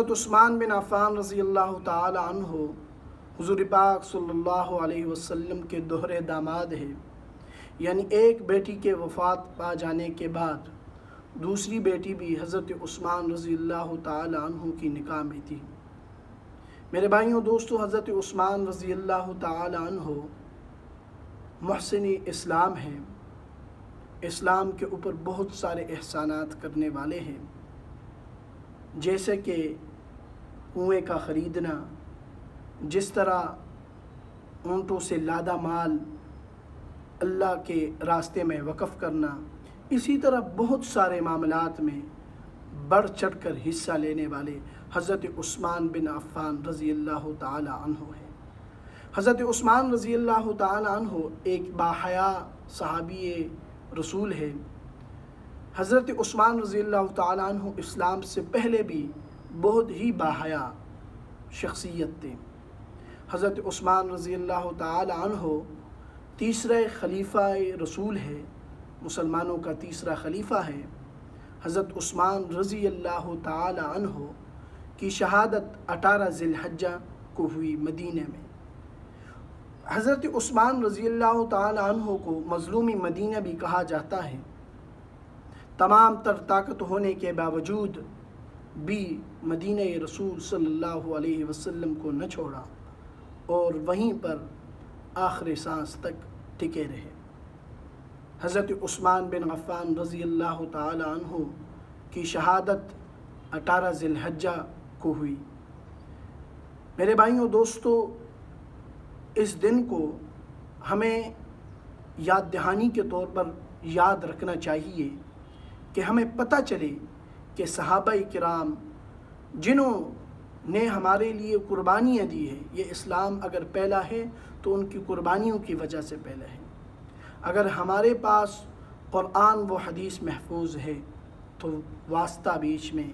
حضرت عثمان بن عفان رضی اللہ تعالی عنہ حضور پاک صلی اللہ علیہ وسلم کے دوہرے داماد ہیں، یعنی ایک بیٹی کے وفات پا جانے کے بعد دوسری بیٹی بھی حضرت عثمان رضی اللہ تعالی عنہ کی نکاح میں تھی۔ میرے بھائیوں دوستو، حضرت عثمان رضی اللہ تعالی عنہ محسن اسلام ہیں، اسلام کے اوپر بہت سارے احسانات کرنے والے ہیں، جیسے کہ کنویں کا خریدنا، جس طرح اونٹوں سے لادہ مال اللہ کے راستے میں وقف کرنا، اسی طرح بہت سارے معاملات میں بڑھ چڑھ کر حصہ لینے والے حضرت عثمان بن عفان رضی اللہ تعالی عنہ ہیں۔ حضرت عثمان رضی اللہ تعالی عنہ ایک باحیا صحابی رسول ہے۔ حضرت عثمان رضی اللہ تعالی عنہ اسلام سے پہلے بھی بہت ہی باحیا شخصیت تھے۔ حضرت عثمان رضی اللہ تعالی عنہ تیسرے خلیفہ رسول ہے، مسلمانوں کا تیسرا خلیفہ ہے۔ حضرت عثمان رضی اللہ تعالی عنہ کی شہادت 18 ذی الحجہ کو ہوئی مدینہ میں۔ حضرت عثمان رضی اللہ تعالی عنہ کو مظلوم مدینہ بھی کہا جاتا ہے۔ تمام تر طاقت ہونے کے باوجود بھی مدینہ رسول صلی اللہ علیہ وسلم کو نہ چھوڑا اور وہیں پر آخر سانس تک ٹکے رہے۔ حضرت عثمان بن عفان رضی اللہ تعالی عنہ کی شہادت 18 ذی الحجہ کو ہوئی۔ میرے بھائیوں دوستو، اس دن کو ہمیں یاد دہانی کے طور پر یاد رکھنا چاہیے کہ ہمیں پتہ چلے کہ صحابہ کرام جنہوں نے ہمارے لیے قربانیاں دی ہیں، یہ اسلام اگر پھیلا ہے تو ان کی قربانیوں کی وجہ سے پھیلا ہے۔ اگر ہمارے پاس قرآن و حدیث محفوظ ہے تو واسطہ بیچ میں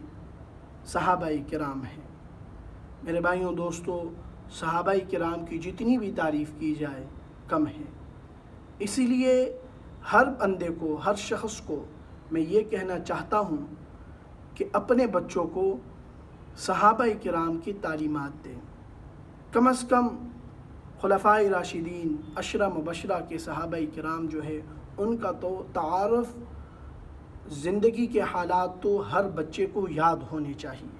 صحابہ کرام ہیں۔ میرے بھائیوں دوستو، صحابہ کرام کی جتنی بھی تعریف کی جائے کم ہے۔ اسی لیے ہر بندے کو، ہر شخص کو میں یہ کہنا چاہتا ہوں کہ اپنے بچوں کو صحابہ کرام کی تعلیمات دیں۔ کم از کم خلفائے راشدین، عشرہ مبشرہ کے صحابہ کرام جو ہے، ان کا تو تعارف، زندگی کے حالات تو ہر بچے کو یاد ہونے چاہیے۔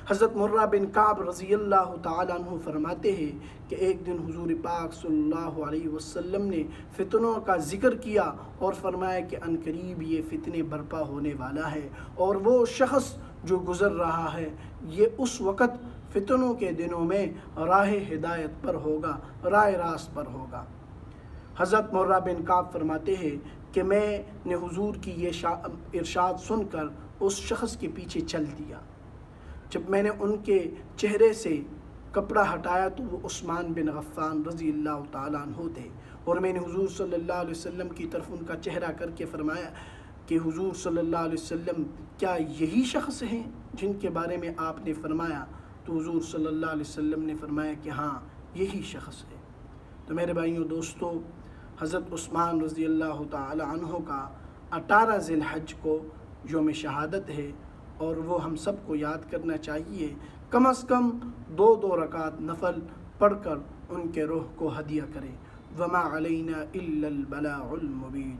حضرت مرہ بن کعب رضی اللہ تعالیٰ عنہ فرماتے ہیں کہ ایک دن حضور پاک صلی اللہ علیہ وسلم نے فتنوں کا ذکر کیا اور فرمایا کہ عنقریب یہ فتنے برپا ہونے والا ہے، اور وہ شخص جو گزر رہا ہے یہ اس وقت فتنوں کے دنوں میں راہ ہدایت پر ہوگا، راہ راست پر ہوگا۔ حضرت مرہ بن کعب فرماتے ہیں کہ میں نے حضور کی یہ ارشاد سن کر اس شخص کے پیچھے چل دیا۔ جب میں نے ان کے چہرے سے کپڑا ہٹایا تو وہ عثمان بن عفان رضی اللہ تعالیٰ عنہ تھے، اور میں نے حضور صلی اللہ علیہ وسلم کی طرف ان کا چہرہ کر کے فرمایا کہ حضور صلی اللہ علیہ وسلم کیا یہی شخص ہیں جن کے بارے میں آپ نے فرمایا؟ تو حضور صلی اللہ علیہ وسلم نے فرمایا کہ ہاں یہی شخص ہے۔ تو میرے بھائیوں دوستو، حضرت عثمان رضی اللہ تعالی عنہ کا 18 ذی الحج کو یوم شہادت ہے، اور وہ ہم سب کو یاد کرنا چاہیے۔ کم از کم 2 رکعت نفل پڑھ کر ان کے روح کو ہدیہ کریں۔ وما علینا الا البلاغ المبین۔